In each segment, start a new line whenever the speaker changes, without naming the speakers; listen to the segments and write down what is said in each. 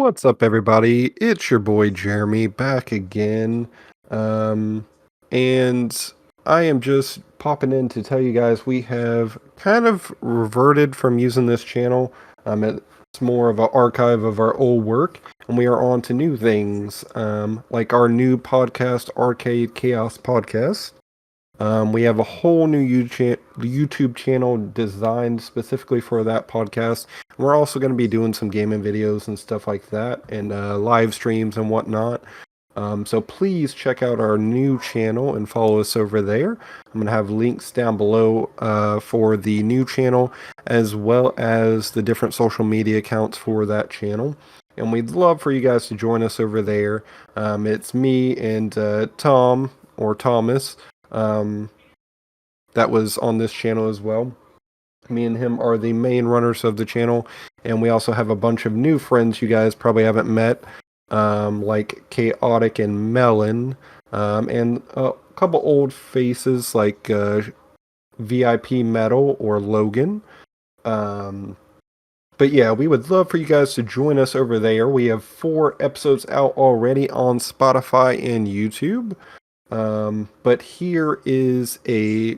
What's up, everybody? It's your boy Jeremy back again. Um, and I am just popping in to tell you guys we have kind of reverted from using this channel. It's more of an archive of our old work, and we are on to new things, like our new podcast, Arcade Chaos Podcast. We have a whole new YouTube channel designed specifically for that podcast. We're also going to be doing some gaming videos and stuff like that, and live streams and whatnot. So please check out our new channel and follow us over there. I'm going to have links down below for the new channel, as well as the different social media accounts for that channel. And we'd love for you guys to join us over there. It's me and Tom, or Thomas. That was on this channel as well. Me and him are the main runners of the channel, and we also have a bunch of new friends you guys probably haven't met, like Kaotic and Melon, and a couple old faces like VIP Metal or Logan. But yeah, we would love for you guys to join us over there. We have 4 episodes out already on Spotify and YouTube. But here is a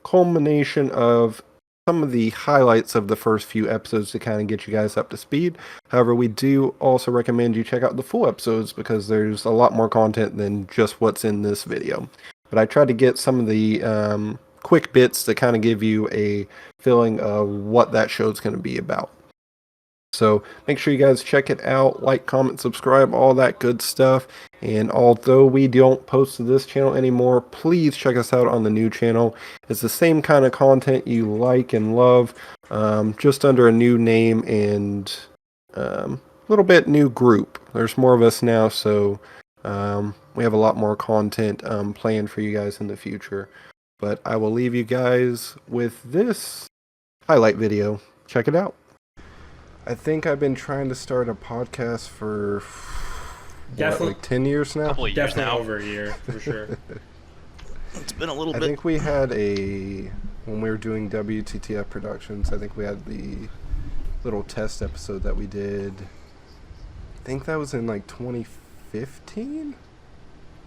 culmination of some of the highlights of the first few episodes to kind of get you guys up to speed. However, we do also recommend you check out the full episodes because there's a lot more content than just what's in this video. But I tried to get some of the quick bits to kind of give you a feeling of what that show's going to be about. So make sure you guys check it out, like, comment, subscribe, all that good stuff. And although we don't post to this channel anymore, please check us out on the new channel. It's the same kind of content you like and love, just under a new name and a little bit new group. There's more of us now, so we have a lot more content planned for you guys in the future. But I will leave you guys with this highlight video. Check it out. I think I've been trying to start a podcast for like 10 years now.
Couple of years
Definitely
now.
over a year, for sure.
It's been a little bit.
I think we had when we were doing WTTF Productions, I think we had the little test episode that we did. I think that was in like 2015?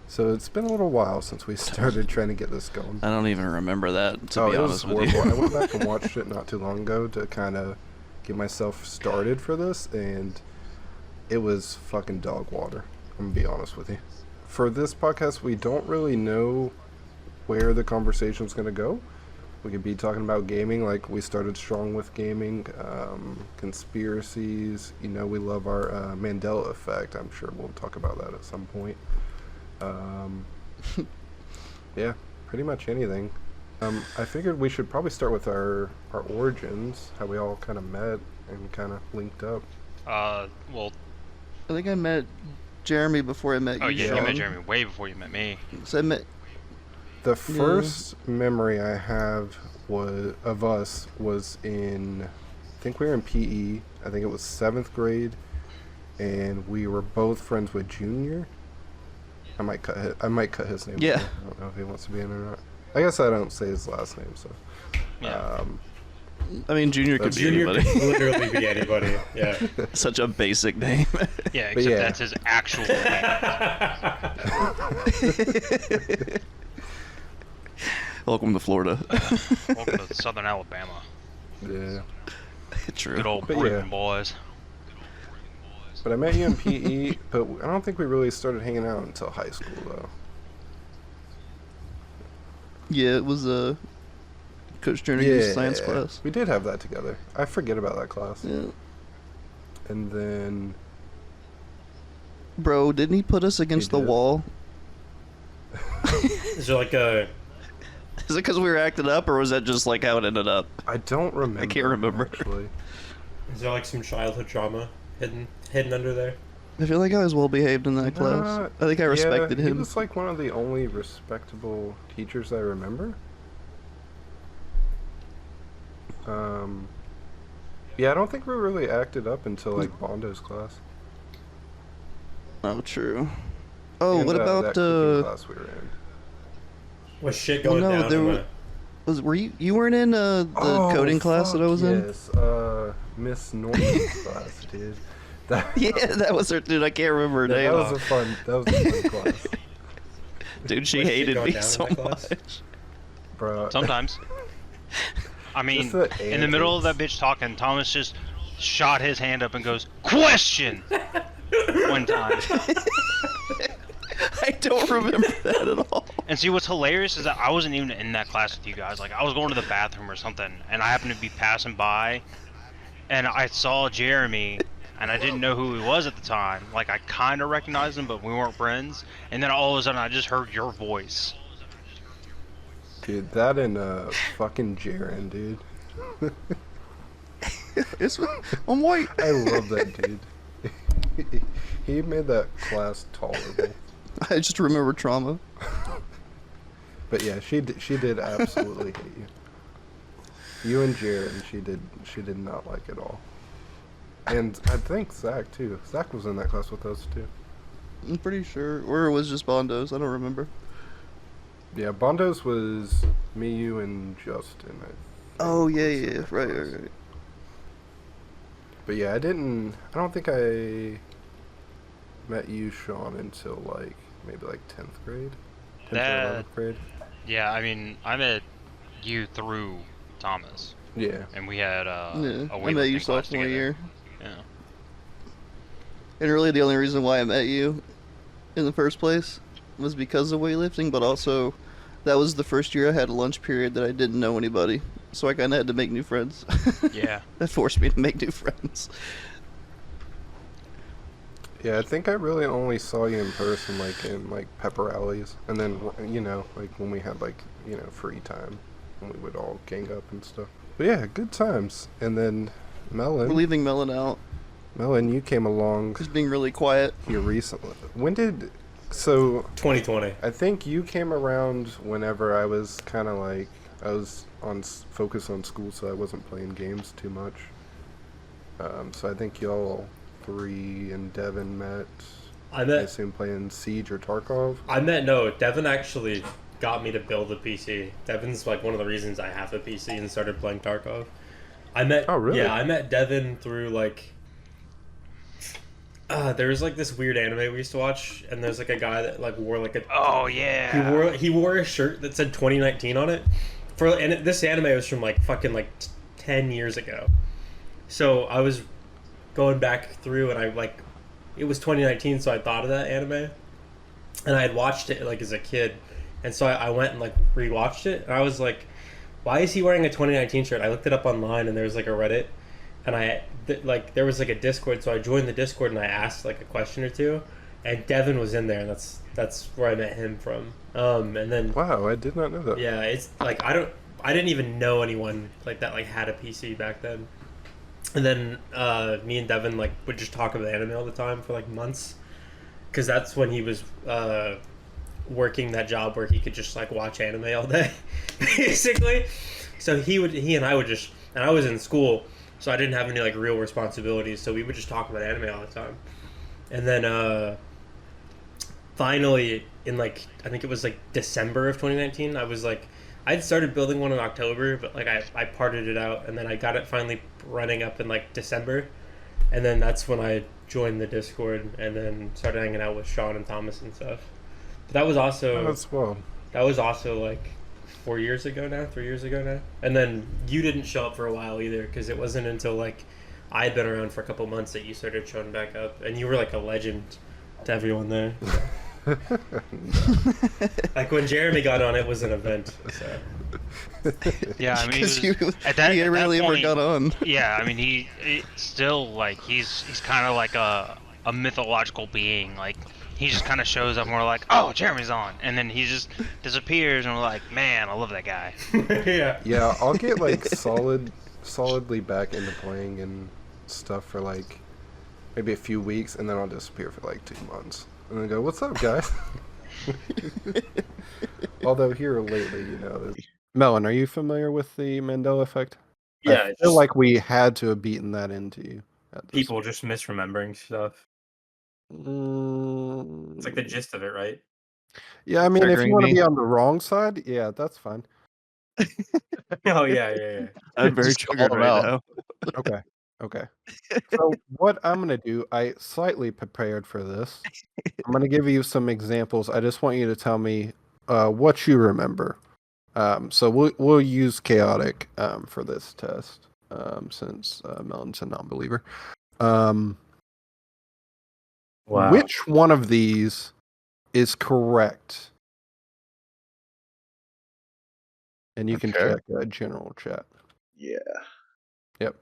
So it's been a little while since we started trying to get this going.
I don't even remember that, to be honest with you.
I went back and watched it not too long ago to kind of get myself started for this, and it was fucking dog water. I'm gonna be honest with you. For this podcast, we don't really know where the conversation's gonna go. We could be talking about gaming, like we started strong with gaming, conspiracies. You know, we love our Mandela effect. I'm sure we'll talk about that at some point. Yeah, pretty much anything. I figured we should probably start with our origins, how we all kind of met and kind of linked up.
Well,
I think I met Jeremy before I met you.
oh yeah,
Sean.
you met Jeremy way before you met me.
So I met.
The first memory I have of us was in, I think we were in PE. I think it was 7th grade, and we were both friends with Junior. I might cut his name.
Yeah.
I don't know if he wants to be in or not. I guess I don't say his last name, so.
Yeah.
I mean, Junior could be
Junior
anybody.
could literally be anybody. Yeah.
Such a basic name.
Yeah,
But
except
yeah.
that's his actual name.
Welcome to Florida.
Welcome to Southern Alabama.
Yeah.
True.
Good old
But
Britain
yeah.
boys.
But I met you in PE, but I don't think we really started hanging out until high school, though.
Yeah, it was Coach Turner's science class.
We did have that together. I forget about that class.
Yeah.
And then...
Bro, didn't he put us against the
did.
wall?
Is there like a...
Is it because we were acting up, or was that just like how it ended up?
I don't remember.
I can't remember.
Actually.
Is there like some childhood drama hidden under there?
I feel like I was well behaved in that class. I think I respected
He
him.
was like one of the only respectable teachers I remember. Yeah, I don't think we really acted up until like Bondo's class.
Oh, true. Oh,
And,
what about
that cooking class we were in?
Was shit going down?
there
in
were you weren't in the coding class that I was in?
Yes, Miss Norman's class, dude.
Yeah, that was her, dude. I can't remember her
that
name.
was a fun class,
Dude, she
Was shit
hated
going
me
down in
so
that class?
much.
bro.
Sometimes. I mean,
Just the
in the middle of that
antics.
bitch talking, Thomas just shot his hand up and goes, "Question!" one time.
I don't remember that at all.
And see, what's hilarious is that I wasn't even in that class with you guys. Like, I was going to the bathroom or something, and I happened to be passing by, and I saw Jeremy, and I didn't know who he was at the time. Like, I kind of recognized him, but we weren't friends. And then all of a sudden, I just heard your voice.
Dude, that and fucking Jaren, dude.
I'm white.
I love that dude. He made that class tolerable.
I just remember trauma.
But yeah, she did absolutely hate you. You and Jaren, she did not like at all. And I think Zach too. Zach was in that class with us too.
I'm pretty sure. Or it was just Bondos. I don't remember.
Yeah, Bondo's was me, you, and Justin.
Oh, yeah. Right.
But yeah, I don't think I met you, Sean, until like maybe like 10th grade. 10th or 11th grade.
Yeah, I mean, I met you through Thomas,
Yeah.
and we had
Yeah,
a
I met
weightlifting
you
class
sophomore
together.
year.
Yeah.
And really the only reason why I met you in the first place was because of weightlifting, but also that was the first year I had a lunch period that I didn't know anybody. So I kind of had to make new friends.
Yeah.
That forced me to make new friends.
Yeah, I think I really only saw you in person like in like pepper rallies, and then like when we had like free time, when we would all gang up and stuff. But yeah, good times. And then
We're leaving Melon out.
Melon, you came along
He's being really quiet.
here recently. So
2020.
I think you came around whenever I was kind of like I was focused on school, so I wasn't playing games too much. So I think y'all three and Devin met.
I
I assume playing Siege or Tarkov.
Devin actually got me to build a PC. Devin's like one of the reasons I have a PC and started playing Tarkov.
Oh, really?
Yeah, I met Devin through like there was like this weird anime we used to watch, and there's like a guy that like wore like a
Oh yeah.
he wore a shirt that said 2019 on it. This anime was from like fucking like 10 years ago. So I was going back through, and it was 2019, so I thought of that anime, and I had watched it like as a kid, and so I went and like rewatched it, and I was like, why is he wearing a 2019 shirt? I looked it up online, and there was like a Reddit, and there was like a Discord, so I joined the Discord and I asked like a question or two, and Devin was in there, and that's where I met him from. And then
Wow, I did not know that.
yeah, it's like I didn't even know anyone like that like had a PC back then. And then me and Devin like would just talk about anime all the time for like months, because that's when he was working that job where he could just like watch anime all day, basically. So he and I would just, and I was in school, so I didn't have any like real responsibilities, so we would just talk about anime all the time. And then finally in like I think it was like December of 2019, I'd started building one in October, but like I parted it out, and then I got it finally running up in like December, and then that's when I joined the Discord and then started hanging out with Sean and Thomas and stuff. But that was
Oh, that's wild.
like 3 years ago now. And then you didn't show up for a while either, because it wasn't until like I had been around for a couple months that you started showing back up, and you were like a legend to everyone there. Like when Jeremy got on, it was an event. So.
Yeah, I mean,
He rarely ever got on.
Yeah, I mean, he still like he's kind of like a mythological being. Like he just kind of shows up, and we're like, oh, Jeremy's on, and then he just disappears, and we're like, man, I love that guy.
Yeah.
Yeah, I'll get like solidly back into playing and stuff for like maybe a few weeks, and then I'll disappear for like 2 months, and then go, "What's up, guys?" Although here lately, Melon, are you familiar with the Mandela effect?
Yeah,
I feel like we had to have beaten that into you.
people just misremembering stuff.
Mm,
It's like the gist of it, right?
yeah, I mean, if
Triggering
you want to
me.
be on the wrong side, yeah, that's fine.
Oh yeah.
I'm very
Just call
triggered
him
right
out.
now.
Okay. Okay. So what I'm gonna do, I slightly prepared for this. I'm gonna give you some examples. I just want you to tell me what you remember. So we'll use chaotic for this test since Melon's a non-believer.
Wow.
Which one of these is correct? And you can
Okay.
check general chat.
Yeah.
Yep.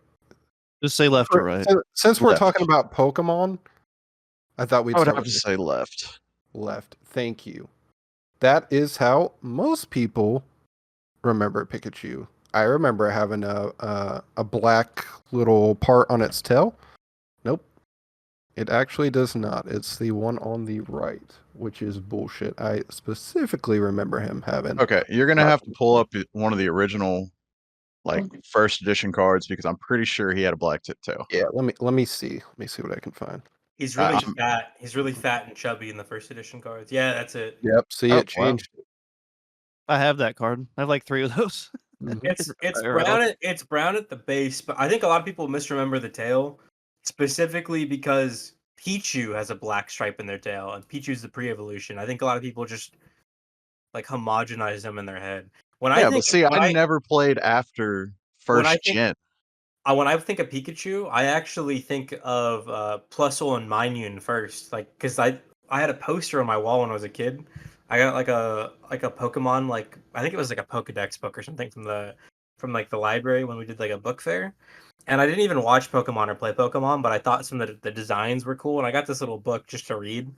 Just say left or right.
Since we're
Left.
talking about Pokemon, I thought we'd
I would
start
have
with
to say left.
left. Thank you. That is how most people remember Pikachu. I remember having a black little part on its tail. Nope. It actually does not. It's the one on the right, which is bullshit. I specifically remember him having.
Okay, you're gonna have to pull up one of the original, like first edition cards because I'm pretty sure he had a black tip tail.
Yeah, let me see. Let me see what I can find.
He's really
I'm-
fat. He's really fat and chubby in the first edition cards. Yeah, that's it.
Yep. See,
Oh,
it changed.
I have that card. I have like 3 of those.
Mhm.
It's
Or
brown it's brown at the base, but I think a lot of people misremember the tail, specifically because Pichu has a black stripe in their tail, and Pichu's the pre-evolution. I think a lot of people just like homogenize them in their head. When I
yeah,
think
but see,
when
I never played after
when I
first
think
gen.
when I think of Pikachu, I actually think of Plusle and Minun first, like because I had a poster on my wall when I was a kid. I got like a Pokemon, like I think it was like a Pokedex book or something from like the library when we did like a book fair. And I didn't even watch Pokemon or play Pokemon, but I thought some of the designs were cool, and I got this little book just to read.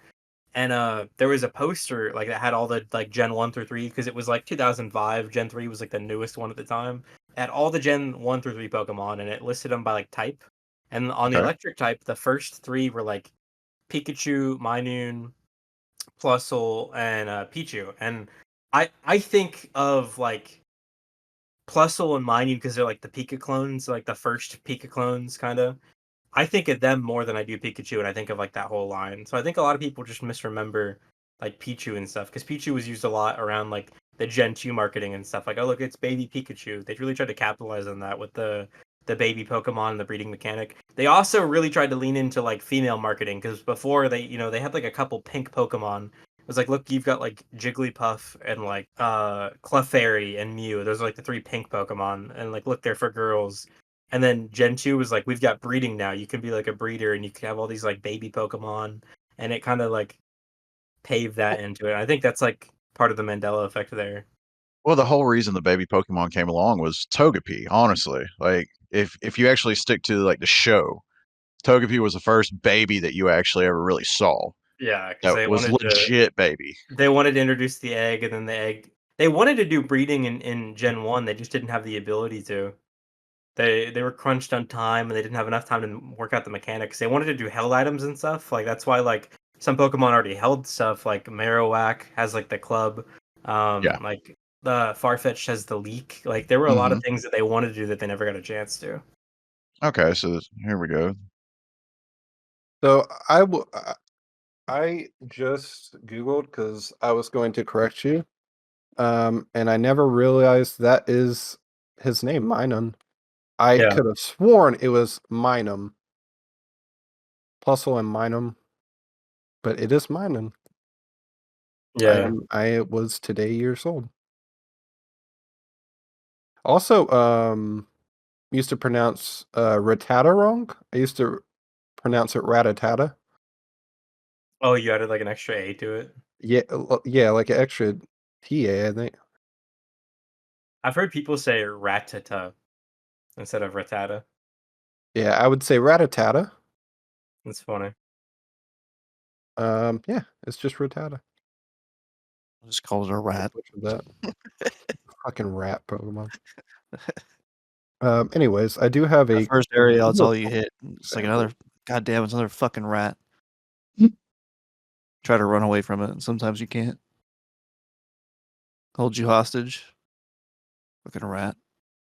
And there was a poster like that had all the like Gen 1 through 3 because it was like 2005. Gen 3 was like the newest one at the time. It had all the Gen 1 through 3 Pokemon, and it listed them by like type. And on the
Okay.
electric type, the first 3 were like Pikachu, Minun, Plusle, and Pichu. And I think of like Plusle and Minun because they're like the Pika clones, like the first Pika clones kind of. I think of them more than I do Pikachu, and I think of like that whole line. So I think a lot of people just misremember like Pichu and stuff because Pichu was used a lot around like the Gen 2 marketing and stuff. Like, oh look, it's baby Pikachu. They really tried to capitalize on that with the baby Pokemon and the breeding mechanic. They also really tried to lean into like female marketing because before they had like a couple pink Pokemon. It was like, look, you've got like Jigglypuff and like Clefairy and Mew. Those are like the 3 pink Pokemon, and like look, they're for girls. And then Gen 2 was like, we've got breeding now. You can be like a breeder and you can have all these like baby Pokemon. And it kind of like paved that into it. I think that's like part of the Mandela effect there.
Well, the whole reason the baby Pokemon came along was Togepi. Honestly, like if you actually stick to like the show, Togepi was the first baby that you actually ever really saw.
Yeah, because
That was legit baby.
they wanted to introduce the egg, and then the egg. They wanted to do breeding in Gen 1. They just didn't have the ability to. They were crunched on time, and they didn't have enough time to work out the mechanics. They wanted to do held items and stuff. Like that's why like some Pokemon already held stuff. Like Marowak has like the club.
Yeah.
Like the Farfetch'd has the leak. Like there were a lot of things that they wanted to do that they never got a chance to.
Okay, so here we go.
So I just Googled because I was going to correct you. And I never realized that is his name, Minun. I
Yeah.
could have sworn it was Minum. Plusle and Minum. But it is Minun. I was today years old. Also, used to pronounce Rattata wrong. I used to pronounce it Ratatata.
Oh, you added like an extra A to it.
Yeah, like an extra TA, I think.
I've heard people say Ratata instead of Ratata.
Yeah, I would say Ratatata.
That's funny.
Yeah, it's just Rattata.
Just calls her a rat.
That fucking rat Pokemon. Anyways, I do have
The
a
first area, that's all you hit. It's like another, goddamn, it's another fucking rat. Try to run away from it, and sometimes you can't. Hold you hostage. Fucking rat.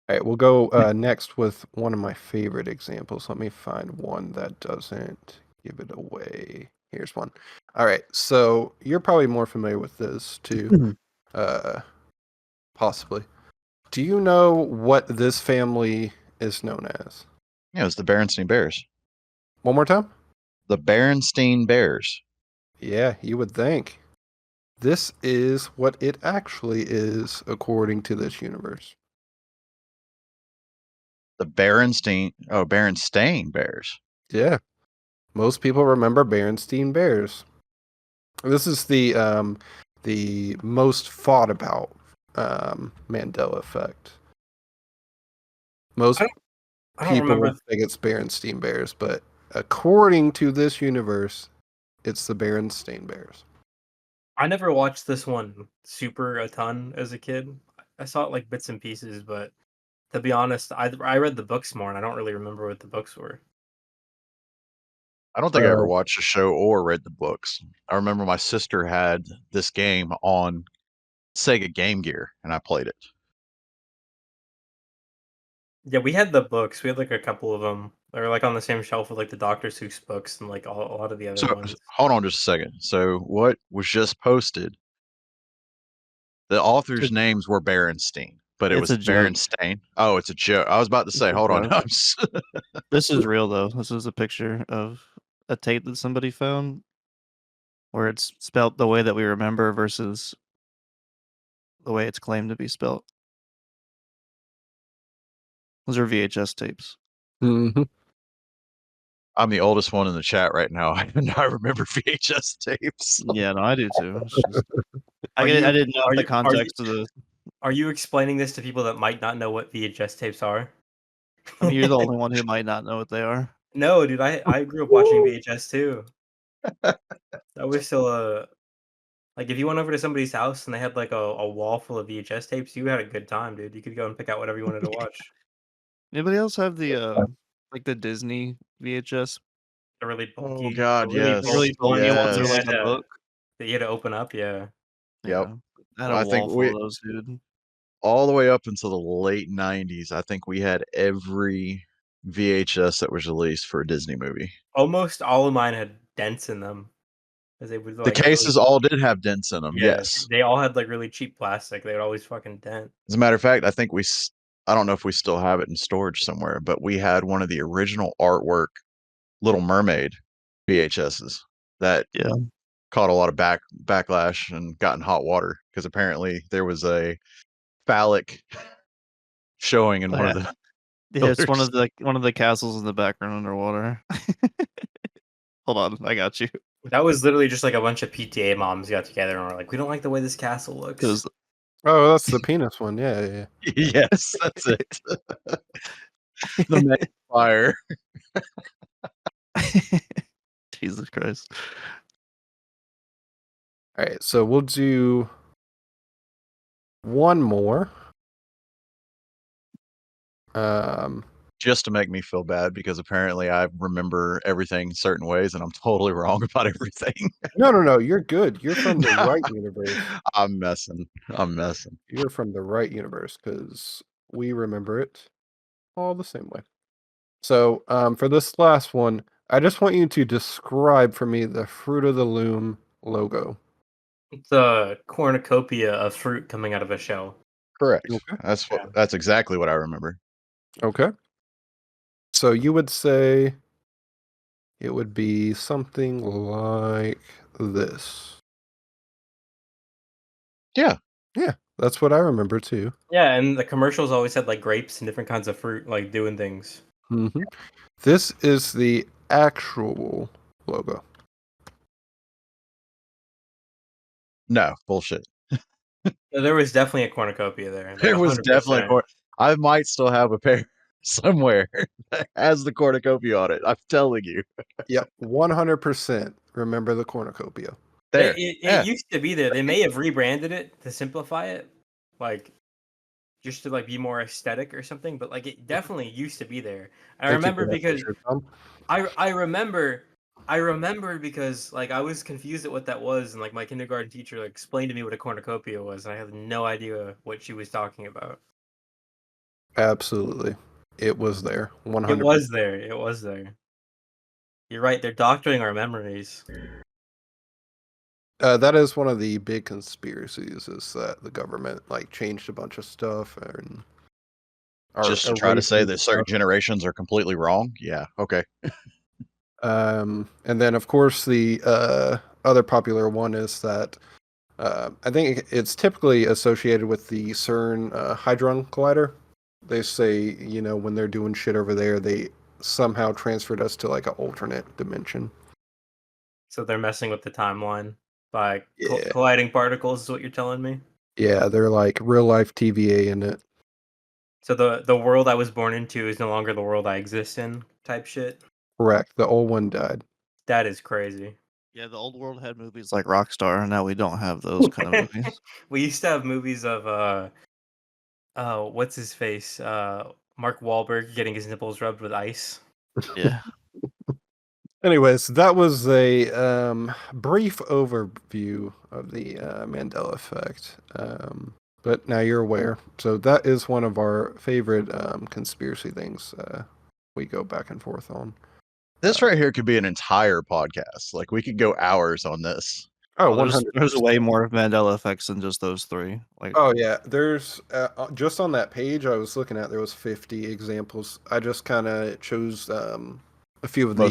All right, we'll go next with one of my favorite examples. Let me find one that doesn't give it away. Here's one. All right, so you're probably more familiar with this too, possibly. Do you know what this family is known as?
Yeah, it's the Berenstein Bears.
One more time?
The Berenstein Bears.
Yeah, you would think. This is what it actually is, according to this universe.
The Berenstain Bears.
Yeah. Most people remember Berenstein Bears. This is the most fought about Mandela effect. Most
I don't
people
remember.
would think it's Berenstein Bears, but according to this universe, it's the Berenstain Bears.
I never watched this one super a ton as a kid. I saw it like bits and pieces, but to be honest, I read the books more, and I don't really remember what the books were.
I don't think I ever watched the show or read the books. I remember my sister had this game on Sega Game Gear, and I played it.
Yeah, we had the books. We had like a couple of them. They were like on the same shelf with like the Dr. Seuss books and like a lot of the other
So
ones.
hold on just a second. So what was just posted? The authors' names were Berenstein, but it
It's
was
a joke.
Berenstain. Oh, it's a joke. I was about to
It's
say,
a
hold on.
joke. This is real though. This is a picture of a tape that somebody found where it's spelt the way that we remember versus the way it's claimed to be spelt. Those are VHS tapes.
Mm-hmm.
I'm the oldest one in the chat right now, and I remember VHS tapes.
Yeah, no, I do too. It's just
Are
I
you
didn't know
are
the
you are you
context of the.
are you explaining this to people that might not know what VHS tapes are?
I mean, you're the only one who might not know what they are.
No, dude, I grew up watching VHS too. That was still a like if you went over to somebody's house and they had like a wall full of VHS tapes, you had a good time, dude. You could go and pick out whatever you wanted to watch.
Anybody else have the like the Disney VHS,
The really
Oh
bulky, the
God,
really
like
yes,
really
bulky
bulky
ones
ones
that
that
you
are
yes.
like
had
a
to
book?
that you had to open up. Yeah.
Yep.
Yeah, I had a
I think
wall full
we
of those, dude.
all the way up until the late '90s. I think we had every VHS that was released for a Disney movie.
Almost all of mine had dents in them, as they would
The
like really.
cases all did have dents in them.
Yeah,
Yes.
they all had like really cheap plastic. They would always fucking dent.
As a matter of fact, I think I don't know if we still have it in storage somewhere, but we had one of the original artwork Little Mermaid VHSs that
Yeah,
caught a lot of backlash and got in hot water because apparently there was a phallic showing in one of
yeah,
the
yeah. It's
pillars.
one of the castles in the background underwater. Hold on, I got you.
That was literally just like a bunch of PTA moms got together and were like, "We don't like the way this castle looks."
Because
Oh, that's the penis one. Yeah, yeah.
Yes, that's it. The magnifier.
Jesus Christ.
All right, so we'll do one more.
Just to make me feel bad because apparently I remember everything certain ways and I'm totally wrong about everything.
No. You're good. You're from the
No,
right universe.
I'm messing. I'm messing.
You're from the right universe because we remember it all the same way. So, for this last one, I just want you to describe for me the Fruit of the Loom logo.
It's a cornucopia of fruit coming out of a shell.
Correct.
Okay.
Yeah.
That's exactly what I remember.
Okay. So you would say it would be something like this.
Yeah.
Yeah, that's what I remember too.
Yeah, and the commercials always had like grapes and different kinds of fruit, like doing things.
Hmm. This is the actual logo.
No, bullshit.
There was definitely a cornucopia there, like
There was definitely
100%.
I might still have a pair somewhere that has the cornucopia on it. I'm telling you.
Yep, 100%. Remember the cornucopia.
There.
It
Yeah.
used to be there. They may have rebranded it to simplify it, like just to like be more aesthetic or something. But like it definitely used to be there. I
Thank you
remember
for that
because
picture, Tom.
I remember because like I was confused at what that was, and like my kindergarten teacher like explained to me what a cornucopia was, and I had no idea what she was talking about.
Absolutely. It was there.
It
100%.
was there. It was there. You're right. They're doctoring our memories.
That is one of the big conspiracies is that the government like changed a bunch of stuff and
Just to try to say that certain generations are completely wrong. Yeah. Okay.
And then, of course, the other popular one is that I think it's typically associated with the CERN Hadron Collider. They say, you know, when they're doing shit over there, they somehow transferred us to like an alternate dimension.
So they're messing with the timeline by
Yeah.
colliding particles, is what you're telling me?
Yeah, they're like real life TVA in it.
So the world I was born into is no longer the world I exist in, type shit.
Correct. The old one died.
That is crazy.
Yeah, the old world had movies like Rockstar, and now we don't have those kind of movies.
We used to have movies of what's his face? Mark Wahlberg getting his nipples rubbed with ice.
Yeah.
Anyways, that was a brief overview of the Mandela effect. But now you're aware. So that is one of our favorite conspiracy things we go back and forth on.
This right here could be an entire podcast. Like we could go hours on this.
Oh,
Well,
100%.
there's way more Mandela effects than just those three. Like,
Oh yeah, there's just on that page I was looking at, there was 50 examples. I just kind of chose a few of the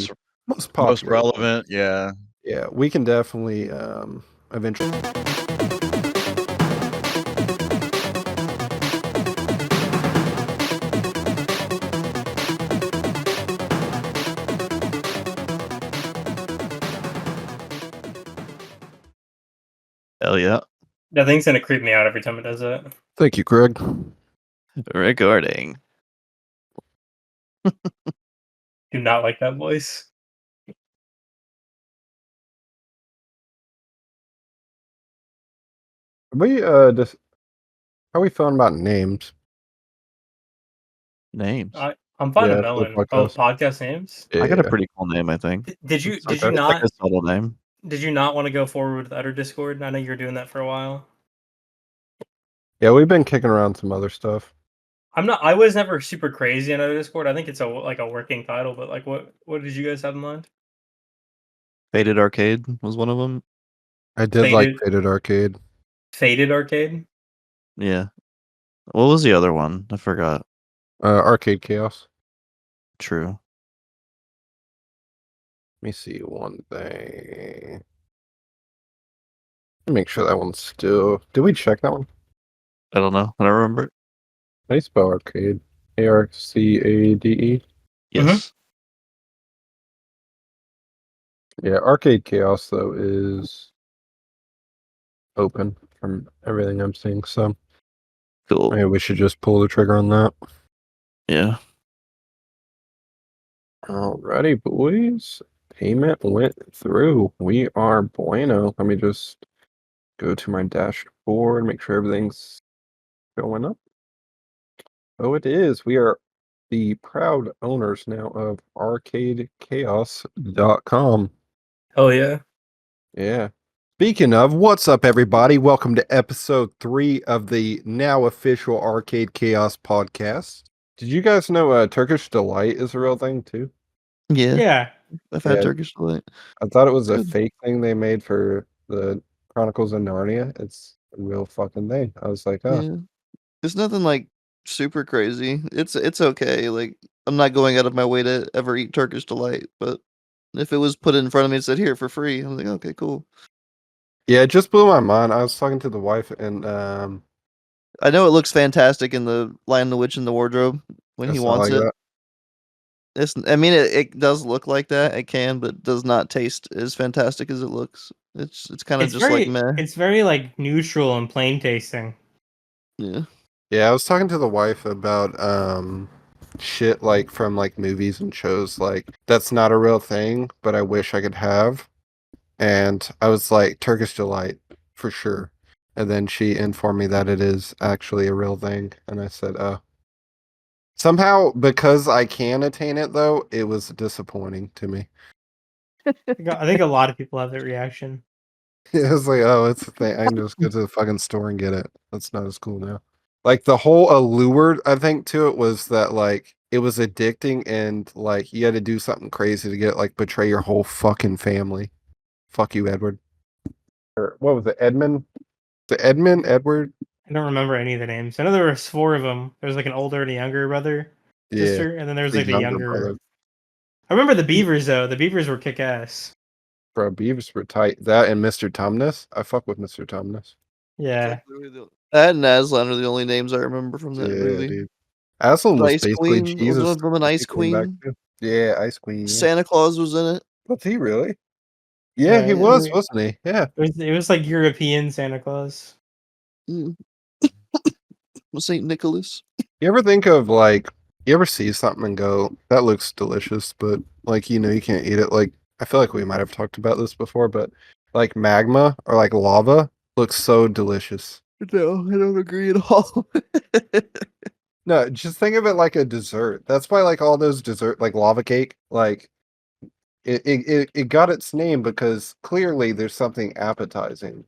most popular.
Most relevant, yeah.
Yeah, we can definitely eventually.
hell yeah.
That thing's gonna creep me out every time it does that.
Thank you, Craig.
Recording.
Do not like that voice.
We just how are we feeling about names?
Names.
I'm fine
Yeah,
with
for the
Melon. Oh,
podcast.
podcast names.
I got a
Yeah.
pretty cool name, I think.
Did you
It's
did
okay.
you
It's
not
like a subtle name.
did you not want to go forward with Utter Discord? I know you were doing that for a while.
Yeah, we've been kicking around some other stuff.
I was never super crazy on Utter Discord. I think it's a working title, but like what did you guys have in mind?
Faded Arcade was one of them.
I did like Faded Arcade.
Faded Arcade?
Yeah. What was the other one? I forgot.
Arcade Chaos.
True.
Let me see one thing. Make sure that one's still. Did we check that one?
I don't know. I don't remember it.
How do you spell arcade? ARCADE?
Yes.
Yeah, Arcade Chaos though is open from everything I'm seeing, so
Cool.
maybe we should just pull the trigger on that.
Yeah.
Alrighty, boys. Payment went through. We are bueno. Let me just go to my dashboard, make sure everything's going up. Oh, it is. We are the proud owners now of arcadechaos.com.
Oh yeah.
Yeah. Speaking of, what's up, everybody? Welcome to episode 3 of the now official Arcade Chaos podcast. Did you guys know Turkish Delight is a real thing, too?
Yeah.
Yeah.
I've had
Yeah.
Turkish Delight.
I thought it was a
Good.
fake thing they made for the Chronicles of Narnia. It's a real fucking thing. I was like, oh.
Yeah.
It's nothing like super crazy. It's okay. Like I'm not going out of my way to ever eat Turkish delight, but if it was put in front of me and said here for free, I'm like, okay, cool.
Yeah, it just blew my mind. I was talking to the wife and
I know it looks fantastic in the Lion, the Witch, and the Wardrobe when he
it's not
wants
like
it.
that.
I mean, it does look like that. It can, but does not taste as fantastic as it looks. It's kind of
It's
just
very
like meh.
it's very like neutral and plain tasting.
Yeah.
Yeah, I was talking to the wife about shit like from like movies and shows like that's not a real thing, but I wish I could have. And I was like, Turkish Delight for sure. And then she informed me that it is actually a real thing. And I said, oh. Somehow, because I can attain it though, it was disappointing to me.
I think a lot of people have that reaction.
It was like, oh, it's a thing. I can just go to the fucking store and get it. That's not as cool now. Like the whole allure, I think, to it was that like it was addicting and like you had to do something crazy to get like betray your whole fucking family. Fuck you, Edward. Or what was it, Edmund? The Edmund, Edward,
I don't remember any of the names. I know there was 4 of them. There was like an older and a younger brother,
Yeah,
sister, and then there was
the
like the
younger
younger.
brother.
I remember the Beavers though. The Beavers were kick ass.
Bro, Beavis were tight. That and Mr. Tumnus. I fuck with Mr. Tumnus.
Yeah.
That and Aslan are the only names I remember from that
Yeah,
movie.
dude. Aslan was
Ice
basically
Queen. Was one
Jesus.
of them an Ice
He came back
Queen?
too. Yeah, Ice Queen. Yeah.
Santa Claus was in it.
Was he really? Yeah, he was, wasn't he? Yeah.
It was like European Santa Claus.
Mm. Saint Nicholas.
You ever think of like, you ever see something and go, that looks delicious, but like, you can't eat it? Like, I feel like we might have talked about this before, but like magma or like lava looks so delicious.
No, I don't agree at all.
No, just think of it like a dessert. That's why like all those dessert, like lava cake, like it got its name because clearly there's something appetizing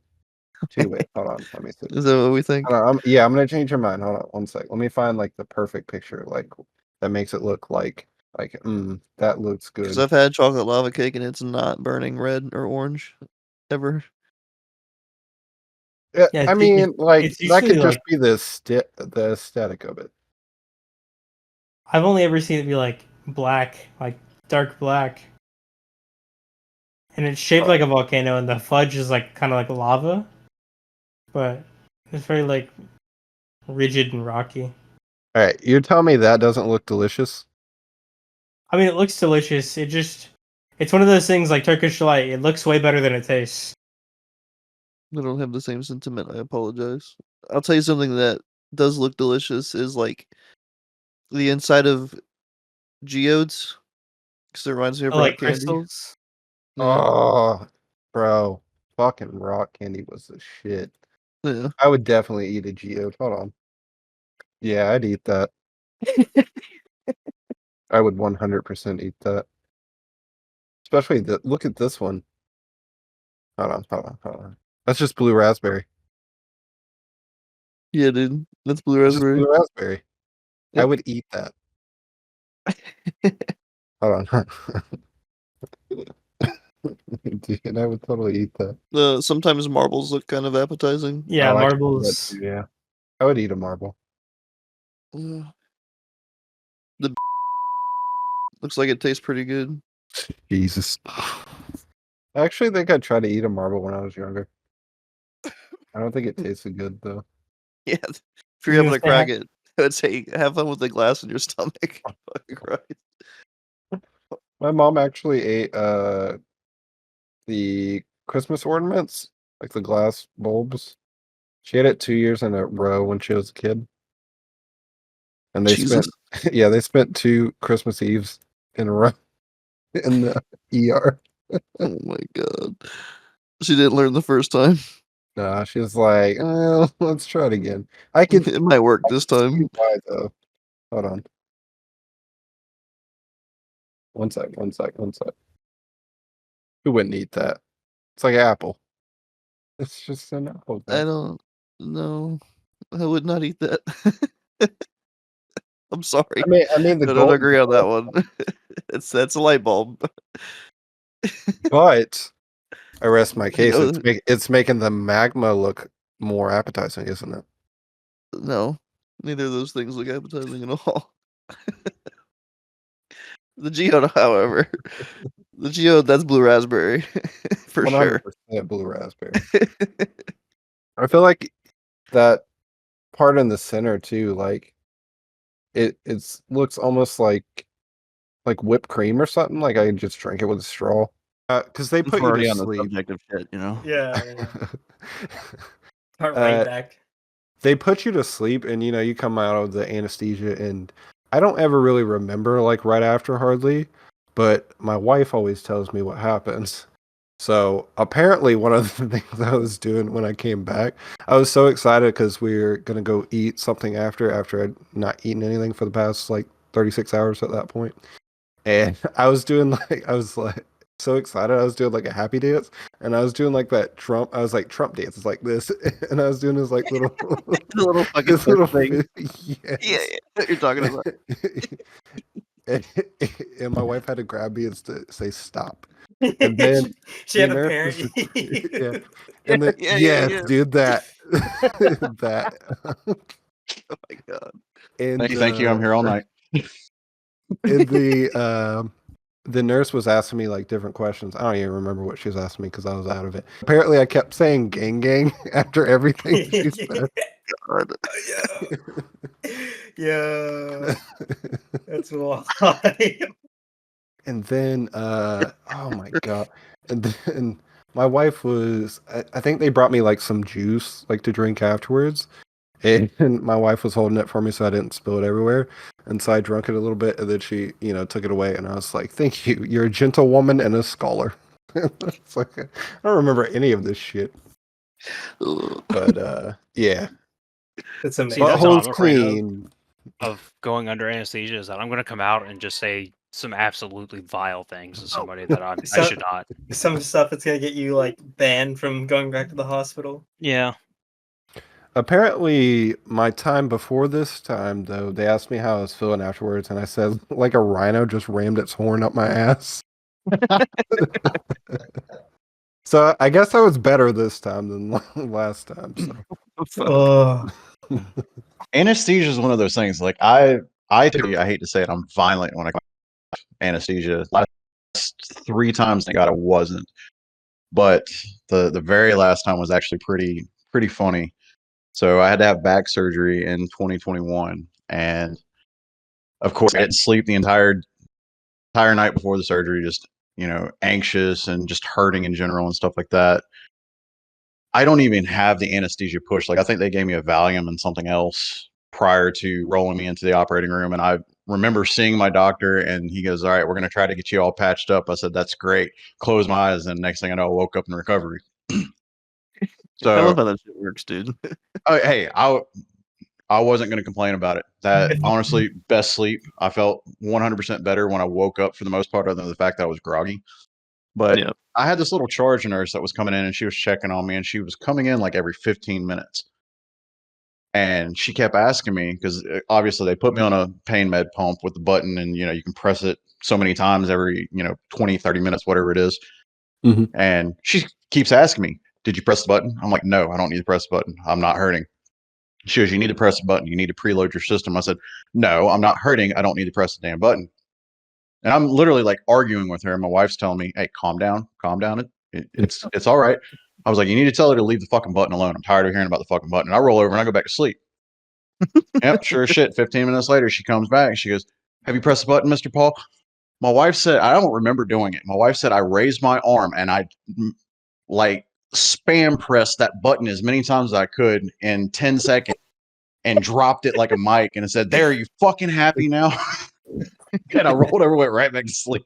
to it. Hold on, let me see.
Is that what we think?
I'm gonna change your mind. Hold on one sec. Let me find like the perfect picture, like that makes it look like that looks
Because
good.
I've had chocolate lava cake and it's not burning red or orange ever.
Yeah,
Yeah,
I mean, like
it's
that could
usually
just
like
be the aesthetic of it.
I've only ever seen it be like black, like dark black. And it's shaped like a volcano and the fudge is like kind of like lava. But it's very like rigid and rocky.
All right, you're telling me that doesn't look delicious?
I mean, it looks delicious. It's one of those things like Turkish delight. It looks way better than it tastes.
I don't have the same sentiment. I apologize. I'll tell you something that does look delicious is like the inside of geodes, because it reminds me of
Oh,
rock
like
candy.
crystals.
Yeah.
Oh, bro, fucking rock candy was the shit.
Yeah.
I would definitely eat a geode. Hold on. Yeah, I'd eat that. I would 100% eat that. Especially look at this one. Hold on. That's just blue raspberry.
Yeah, dude. That's blue
It's just
raspberry.
blue raspberry. I
Yep.
would eat that. Hold on. Dude, I would totally eat that.
Sometimes marbles look kind of appetizing.
Yeah,
Oh, I could do that
marbles.
too, yeah. I would eat a marble.
The looks like it tastes pretty good.
Jesus. I actually think I tried to eat a marble when I was younger. I don't think it tasted good though.
Yeah. If you're
You
able
gonna
to
say
crack it, I would say have fun with the glass in your stomach. Fucking Christ.
My mom actually ate the Christmas ornaments, like the glass bulbs. She had it 2 years in a row when she was a kid. And they
Jesus.
spent they spent 2 Christmas Eves in a row in the ER.
Oh my god. She didn't learn the first time.
Nah, she was like, "Oh, let's try it again." I could
It might work this
see
time.
why though. Hold on. One sec. Who wouldn't eat that? It's like apple. It's just an apple.
I don't know. I would not eat that. I'm sorry.
I mean the
I don't
golden
agree on that
bulb,
one. That's a light bulb.
but I rest my
You
case.
know,
It's making the magma look more appetizing, isn't it?
no, neither of those things look appetizing at all. The geode, however, the geode that's blue raspberry for sure.
100% blue raspberry. I feel like that part in the center too, like it's looks almost like whipped cream or something. Like I just drink it with a straw. Because they
Since
put
we're
you
already
to
on the
sleep.
subject of shit, you know.
Yeah. Start right back.
They put you to sleep, and you come out of the anesthesia, and I don't ever really remember like right after hardly, but my wife always tells me what happens. So apparently, one of the things I was doing when I came back, I was so excited because we were gonna go eat something after I'd not eaten anything for the past like 36 hours at that point. And I was like so excited. I was doing like a happy dance, and I was doing like that Trump. I was like Trump dances like this, and I was doing this like little,
The little fucking
this little
thing.
yes.
Yeah, what you're talking about.
And my wife had to grab me and say stop. And then
she
the
had a parent.
Americans, yeah, and then
Yeah.
dude, that that.
Oh my god.
And
Thank you. I'm here all night.
and the nurse was asking me like different questions. I don't even remember what she was asking me because I was out of it. Apparently, I kept saying "gang gang" after everything she said.
God.
Yeah, that's why.
And then, oh my god! And then my wife was. I think they brought me like some juice like to drink afterwards. And my wife was holding it for me so I didn't spill it everywhere. And so I drank it a little bit and then she, took it away and I was like, thank you. You're a gentlewoman and a scholar. It's like, I don't remember any of this shit. But yeah.
That's amazing.
See, that's all
Butthole's
I'm afraid
clean.
of going under anesthesia is that I'm going to come out and just say some absolutely vile things to somebody that I
So-
should not.
Some stuff that's gonna get you like banned from going back to the hospital.
Yeah.
Apparently, my time before this time, though, they asked me how I was feeling afterwards, and I said, like a rhino just rammed its horn up my ass. So I guess I was better this time than last time. So.
Oh,
Anesthesia is one of those things. Like I hate to say it, I'm violent when I anesthesia. Last 3 times, thank God, I wasn't. But the very last time was actually pretty funny. So I had to have back surgery in 2021, and of course I didn't sleep the entire night before the surgery. Just anxious and just hurting in general and stuff like that. I don't even have the anesthesia push. Like I think they gave me a Valium and something else prior to rolling me into the operating room. And I remember seeing my doctor and he goes, "All right, we're going to try to get you all patched up." I said, "That's great." Closed my eyes and next thing I know, I woke up in recovery.
I love
So,
how that shit works, dude.
hey, I wasn't going to complain about it. That honestly, best sleep. I felt 100% better when I woke up for the most part, other than the fact that I was groggy. But
Yep.
I had this little charge nurse that was coming in and she was checking on me and she was coming in like every 15 minutes. And she kept asking me because obviously they put me on a pain med pump with the button and you can press it so many times every 20 30 minutes, whatever it is.
Mhm.
And she keeps asking me, "Did you press the button?" I'm like, "No, I don't need to press the button. I'm not hurting." She goes, "You need to press the button. You need to preload your system." I said, "No, I'm not hurting. I don't need to press the damn button." And I'm literally like arguing with her. And my wife's telling me, "Hey, calm down, calm down. It's all right." I was like, "You need to tell her to leave the fucking button alone. I'm tired of hearing about the fucking button." And I roll over and I go back to sleep. Yep, sure as shit. 15 minutes later, she comes back. She goes, "Have you pressed the button, Mr. Paul?" My wife said, I don't remember doing it. My wife said I raised my arm and I like spam pressed that button as many times as I could in 10 seconds and dropped it like a mic and it said, "There, are you fucking happy now?" And I rolled over, went right back to sleep.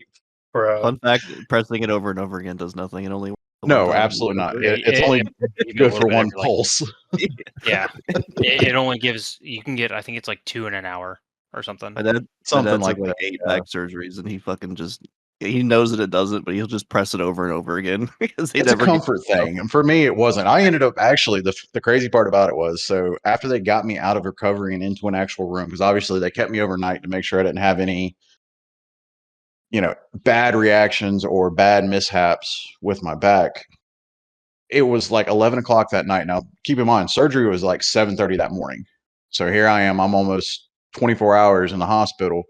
bro.
Fun fact: pressing it over and over again does nothing. It only works one
No,
time.
absolutely not.
It-
It's
it-
only
Maybe a
good
little
for
bit
one
every, like,
pulse.
yeah. It only gives, you can get, I think it's like 2 in an hour or something.
My dad
Something
took
like that.
8
Yeah.
back surgeries, and he fucking he knows that it doesn't, but he'll just press it over and over again because he
It's a
never gets
comfort thing. And for me, it wasn't. I ended up actually, the crazy part about it was, so after they got me out of recovery and into an actual room, because obviously they kept me overnight to make sure I didn't have any, bad reactions or bad mishaps with my back. It was like 11 o'clock that night. Now, keep in mind, surgery was like 7:30 that morning. So here I am. I'm almost 24 hours in the hospital.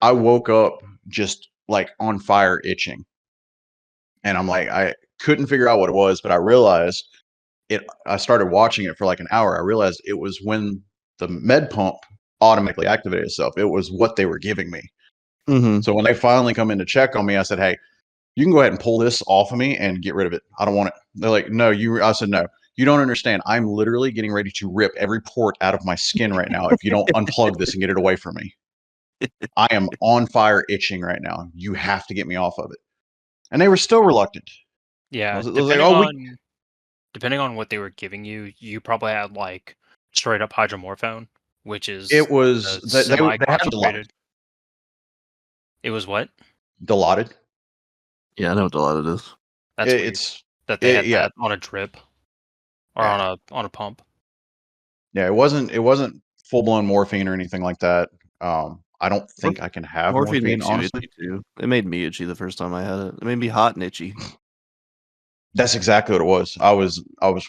I woke up just like on fire, itching. And I'm like, I couldn't figure out what it was, but I realized it. I started watching it for like an hour. I realized it was when the med pump automatically activated itself. It was what they were giving me.
Mm-hmm.
So when they finally come in to check on me, I said, "Hey, you can go ahead and pull this off of me and get rid of it. I don't want it." They're like, "No, you." I said, "No, you don't understand. I'm literally getting ready to rip every port out of my skin right now if you don't unplug this and get it away from me. I am on fire, itching right now. You have to get me off of it." And they were still reluctant. I
Yeah,
was like, "Oh,
depending on what they were giving you, you probably had like straight up hydromorphone, which is
it was they had Dilaudid.
semi-concentrated. It was what?
Dilaudid.
Yeah, I know what a lot it is.
That's weird
It's
that they had
yeah,
that on a drip or
yeah,
on a pump.
yeah. It wasn't full blown morphine or anything like that. I don't think I can have
Morphine
morphine,
makes you
honestly.
itchy too. It made me itchy the first time I had it. It made me hot and itchy.
That's exactly what it was. I was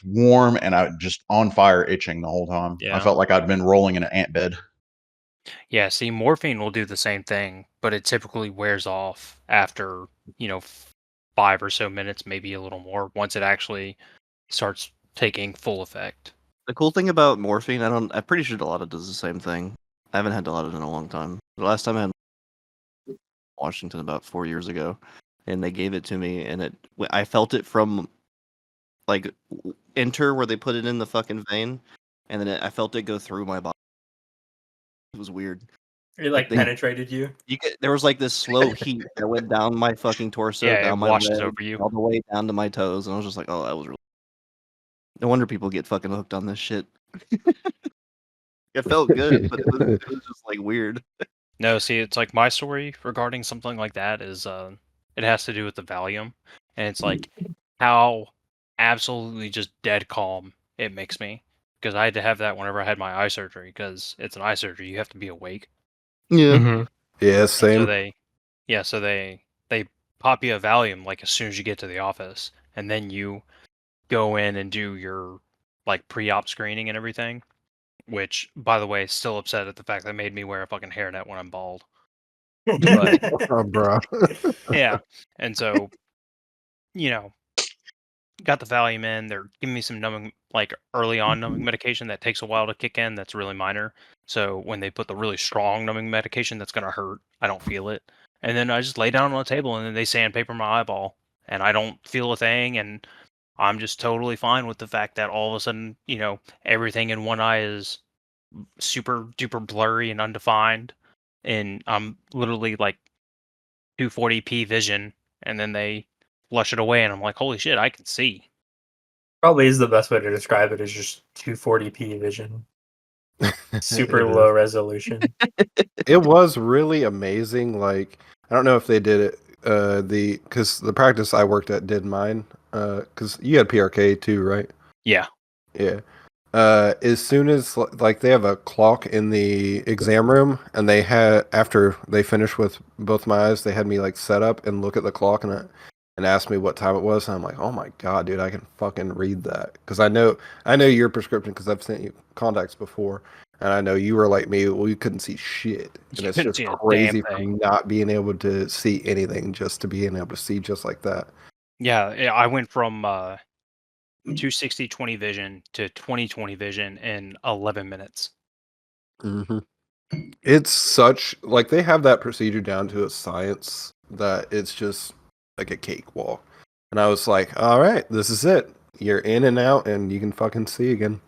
warm and I just on fire, itching the whole time. I
Yeah.
felt like I'd been rolling in an ant bed.
Yeah, see, morphine will do the same thing, but it typically wears off after, 5 or so minutes, maybe a little more, once it actually starts taking full effect.
The cool thing about morphine, I'm pretty sure Dilaudid does the same thing. I haven't had Dilaudid in a long time. The last time I had Washington about 4 years ago, and they gave it to me, and I felt it from like enter where they put it in the fucking vein, and then I felt it go through my body. It was weird.
It
Like, they-
penetrated you.
There was like this slow heat that went down my fucking torso,
Yeah, it
down my
washes
leg,
over you.
all the way down to my toes, and I was just like, oh, that was really. No wonder people get fucking hooked on this shit. It felt good, but it was just like weird.
No, see, it's like my story regarding something like that is it has to do with the Valium, and it's like how absolutely just dead calm it makes me, because I had to have that whenever I had my eye surgery, because it's an eye surgery, you have to be awake.
Yeah.
Mm-hmm.
Yeah,
And so
same.
they pop you a Valium like as soon as you get to the office, and then you go in and do your like pre-op screening and everything. Which, by the way, still upset at the fact they made me wear a fucking hairnet when I'm bald. But
Oh, bro.
yeah, and so got the Valium in. They're giving me some numbing, like early on numbing medication that takes a while to kick in. That's really minor. So when they put the really strong numbing medication, that's gonna hurt. I don't feel it. And then I just lay down on the table, and then they sandpaper my eyeball, and I don't feel a thing. And I'm just totally fine with the fact that all of a sudden, everything in one eye is super duper blurry and undefined, and I'm literally like 240p vision, and then they flush it away, and I'm like, holy shit, I can see.
Probably is the best way to describe it, is just 240p vision. Super
It
low resolution.
It was really amazing. Like, I don't know if they did it, because the practice I worked at did mine. Because you had PRK too, right?
Yeah.
Yeah. As soon as like they have a clock in the exam room, and they had after they finished with both my eyes, they had me like set up and look at the clock and ask me what time it was, and I'm like, oh my god, dude, I can fucking read that because I know your prescription because I've sent you contacts before, and I know you were like me, well, you couldn't see shit, and
You
it's
couldn't
just
see a damn
crazy for
thing.
not being able to see anything, just to being able to see just like that.
Yeah, I went from 260/20 vision to 20/20 vision in 11 minutes.
hmm It's such like they have that procedure down to a science that it's just like a cakewalk. And I was like, all right, this is it. You're in and out and you can fucking see again.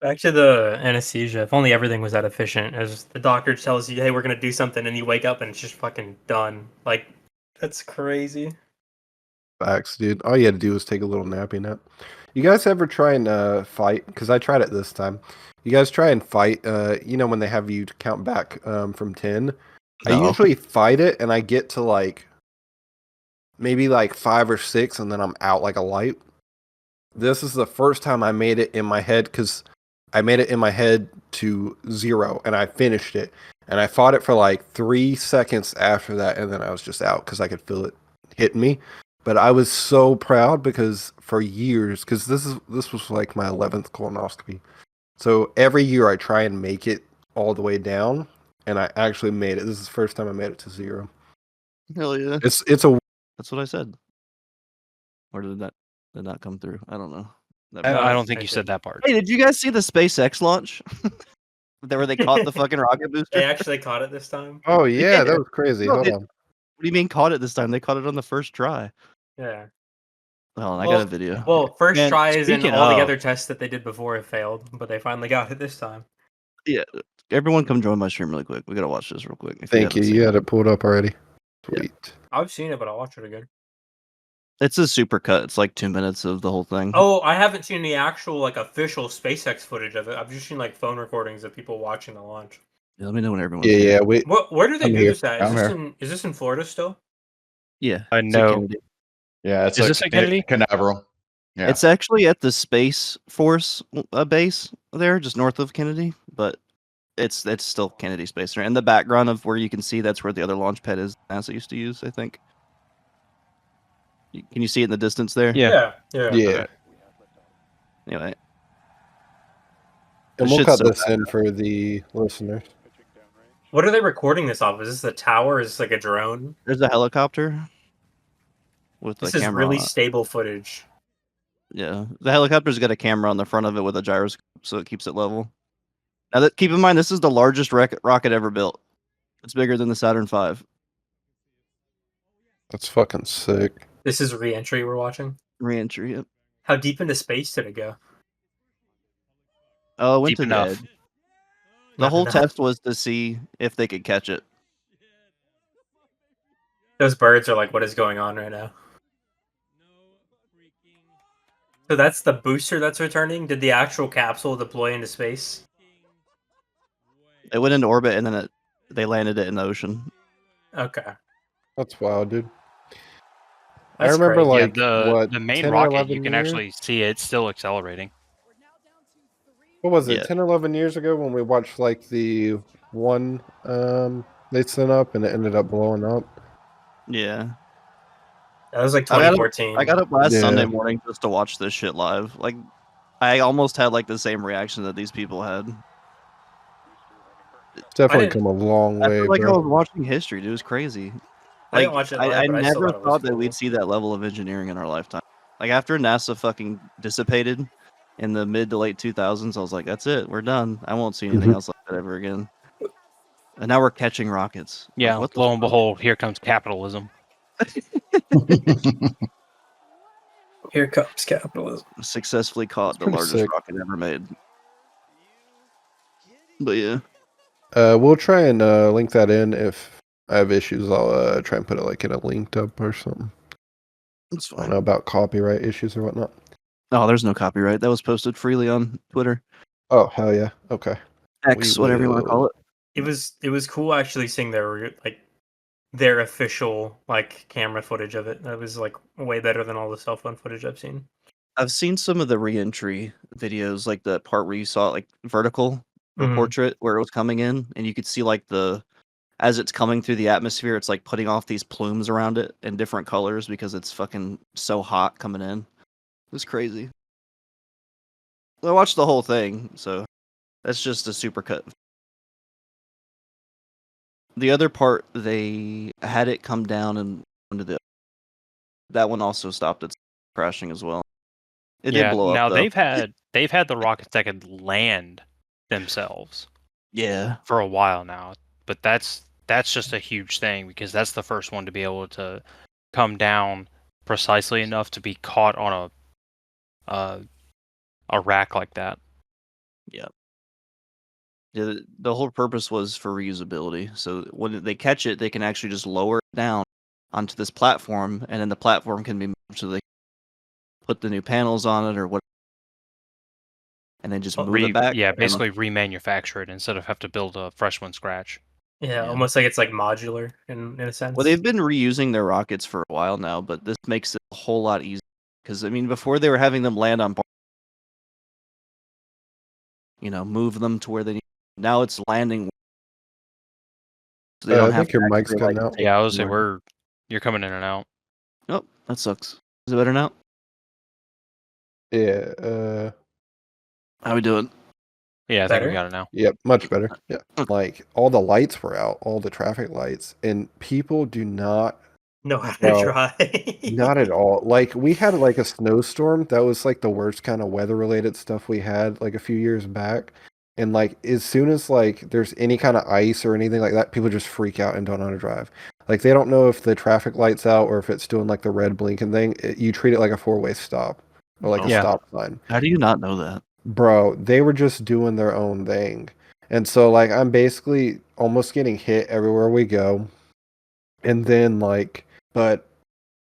Back to the anesthesia. If only everything was that efficient. As the doctor tells you, "Hey, we're gonna do something," and you wake up and it's just fucking done. Like, that's crazy.
Facts, dude. All you had to do was take a little nappy nap. You guys ever try and fight? Because I tried it this time. You guys try and fight, when they have you to count back from 10. I
No.
usually fight it and I get to like maybe like 5 or 6 and then I'm out like a light. This is the first time I made it in my head because I made it in my head to 0 and I finished it. And I fought it for like 3 seconds after that and then I was just out because I could feel it hitting me. But I was so proud because for years, because this was like my 11th colonoscopy. So every year I try and make it all the way down, and I actually made it. This is the first time I made it to 0.
Hell yeah.
It's a
That's what I said. Or did that come through? I don't know.
I don't think you said that part.
Hey, did you guys see the SpaceX launch? Where they caught the fucking rocket booster?
They actually caught it this time.
Oh yeah,
Yeah.
that was crazy.
No,
Hold
they-
on.
What do you mean caught it this time? They caught it on the first try.
Yeah.
Hold on, I
Well-
got a video.
Well, first
Man,
try is in
speaking
all the
of-
other tests that they did before it failed, but they finally got it this time.
Yeah, everyone come join my stream really quick. We gotta watch this real quick. if
Thank you.
haven't
You
seen
had it pulled up already.
Yeah.
Sweet.
I've seen it, but I'll watch it again.
It's a super cut. It's like 2 minutes of the whole thing.
Oh, I haven't seen the actual official SpaceX footage of it. I've just seen phone recordings of people watching the launch.
Yeah, let me know when everyone's
Yeah,
here.
yeah.
Where do they
I'm
do
here.
this at?
I'm here.
Is this in Florida still?
Yeah.
I
it's at
know.
Kennedy.
Yeah, it's
Is
like
this a Kennedy?
Canaveral. Yeah.
It's actually at the Space Force base there, just north of Kennedy, but it's still Kennedy Space Center. In the background of where you can see, that's where the other launch pad is NASA used to use, I think. Can you see it in the distance there?
Yeah.
Yeah.
Anyway,
And
this
we'll
shit's
cut
so
this
bad.
in for the listeners.
What are they recording this off? Is this a tower? Is this like a drone?
There's a helicopter with
This
a
is
camera
really
on it.
stable footage.
Yeah, the helicopter's got a camera on the front of it with a gyroscope, so it keeps it level. Now, keep in mind, this is the largest rocket ever built. It's bigger than the Saturn V.
That's fucking sick.
This is re-entry we're watching.
Re-entry. Yep.
How deep into space did it go?
Oh, it went
Deep
to the
enough.
edge. The
Not
whole
enough.
test was to see if they could catch it.
Those birds are like, what is going on right now? So that's the booster that's returning? Did the actual capsule deploy into space?
It went into orbit and then they landed it in the ocean.
Okay.
That's wild, dude.
That's
I remember,
crazy.
like, what,
the main
10 or
rocket,
11
you can
years?
actually see it still accelerating.
What was it,
Yeah.
10 or 11 years ago when we watched, like, the one they sent up and it ended up blowing up?
Yeah.
That was like
I got up-
2014.
I got up last
Yeah.
Sunday morning just to watch this shit live. Like, I almost had like the same reaction that these people had.
It's definitely
didn't-
come a long
I
way,
feel like I
bro.
was watching history, dude. It was crazy.
I didn't watch it live,
I
but I still
never
thought it was
thought that
cool.
we'd see that level of engineering in our lifetime. Like after NASA fucking dissipated in the mid to late 2000s, I was like, that's it, we're done. I won't see anything else like that ever again. And now we're catching rockets. Like,
Yeah,
what the
lo and
fuck?
behold, here comes capitalism.
Here comes capitalism.
Successfully caught
It's
the
pretty
largest
sick.
rocket ever made. But yeah,
We'll try and link that in. If I have issues, I'll try and put it like in a linked up or something.
it's
I don't
fine.
know about copyright issues or whatnot.
Oh, there's no copyright. That was posted freely on Twitter,
Oh, hell yeah. Okay.
X,
We
whatever you want to call
will-
it.
It was cool actually seeing their official like camera footage of it. That was like way better than all the cell phone footage I've seen.
I've seen some of the re-entry videos, like the part where you saw like vertical or
Mhm.
portrait where it was coming in, and you could see like as it's coming through the atmosphere, it's like putting off these plumes around it in different colors because it's fucking so hot coming in. It was crazy. I watched the whole thing, so that's just a supercut. The other part, they had it come down and into the. That one also stopped its crashing as well. It did blow
now
up though.
they've had the rockets that could land themselves
Yeah,
for a while now, but that's just a huge thing because that's the first one to be able to come down precisely enough to be caught on a rack like that.
yeah. The whole purpose was for reusability. So when they catch it, they can actually just lower it down onto this platform, and then the platform can be moved so they put the new panels on it or what, and then just move it back.
Yeah,
and-
basically remanufacture it instead of have to build a fresh one scratch.
Yeah,
Yeah.
almost like it's like modular in a sense.
Well, they've been reusing their rockets for a while now, but this makes it a whole lot easier. Because I mean, before they were having them land on, move them to where they need. Now it's landing. So they don't
I
have
think your
to
mic's
actually,
cutting out.
take
Yeah, I was saying
somewhere.
you're coming in and out.
Oh, that sucks. Is it better now?
Yeah.
How we doing?
Yeah, I think we
Better?
got it now.
Yep, much better. Yeah. Like all the lights were out, all the traffic lights, and people do not
know how to
Bro,
try.
not at all. Like we had like a snowstorm that was like the worst kind of weather related stuff we had like a few years back. And like as soon as like there's any kind of ice or anything like that, people just freak out and don't know how to drive. Like they don't know if the traffic light's out or if it's doing like the red blinking thing. You treat it like a four-way stop or like a
Yeah.
stop sign.
How do you not know that?
Bro, they were just doing their own thing. And so like I'm basically almost getting hit everywhere we go. And then but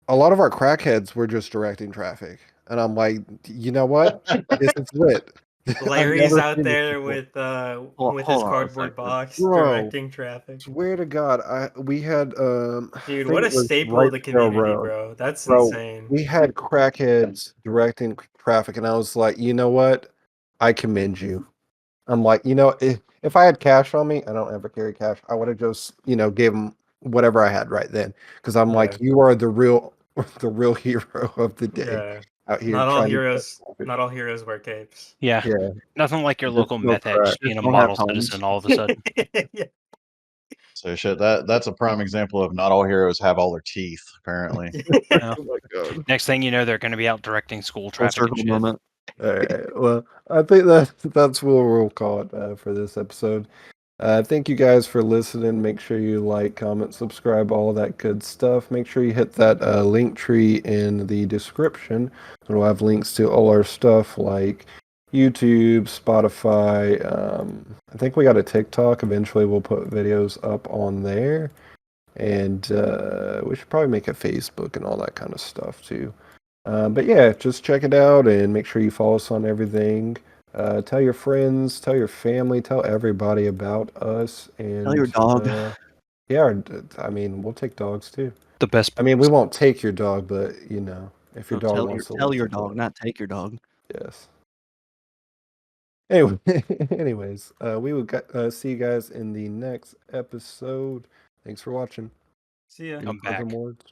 a lot of our crackheads were just directing traffic. And I'm like, you know what? This is lit. I've
Larry's
never
out
seen this
there
before.
with
hold
his
on a
cardboard
second.
box
Bro.
directing traffic.
Swear to God, we had I
Dude,
think
what a
it was
staple
right
of the
there
community,
road.
bro. That's
Bro,
insane.
we had crackheads directing traffic, and I was like, you know what? I commend you. I'm like, if I had cash on me, I don't ever carry cash. I would have just, gave them whatever I had right then, because I'm like,
Yeah.
you are the real the real hero of the day
Yeah.
out here
Not all
trying to
heroes.
get
Not all heroes wear capes.
Yeah.
Yeah,
Nothing like your
Just
local
no
meth head
crack.
just being a
Don't have
model
homes.
citizen all of a sudden.
Yeah.
So shit, that's a prime example of not all heroes have all their teeth, apparently.
Yeah.
Oh my god.
Next thing you know, they're going to be out directing school
Full
traffic and
circle
shit.
moment.
All right. Well, I think that's what we'll call it for this episode. Thank you guys for listening. Make sure you like, comment, subscribe, all that good stuff. Make sure you hit that link tree in the description. We'll have links to all our stuff like YouTube, Spotify. I think we got a TikTok. Eventually, we'll put videos up on there. And we should probably make a Facebook and all that kind of stuff too. But yeah, just check it out and make sure you follow us on everything. Tell your friends, tell your family, tell everybody about us. And
Tell your dog.
yeah, I mean, we'll take dogs too.
The best.
I mean, we won't take your dog, but you know, if your
No,
dog wants to
tell
live
your
with
dog,
us.
not take your dog.
Yes. Anyway, anyways, we will see you guys in the next episode. Thanks for watching.
See ya.
I'm
Closing
back.
words.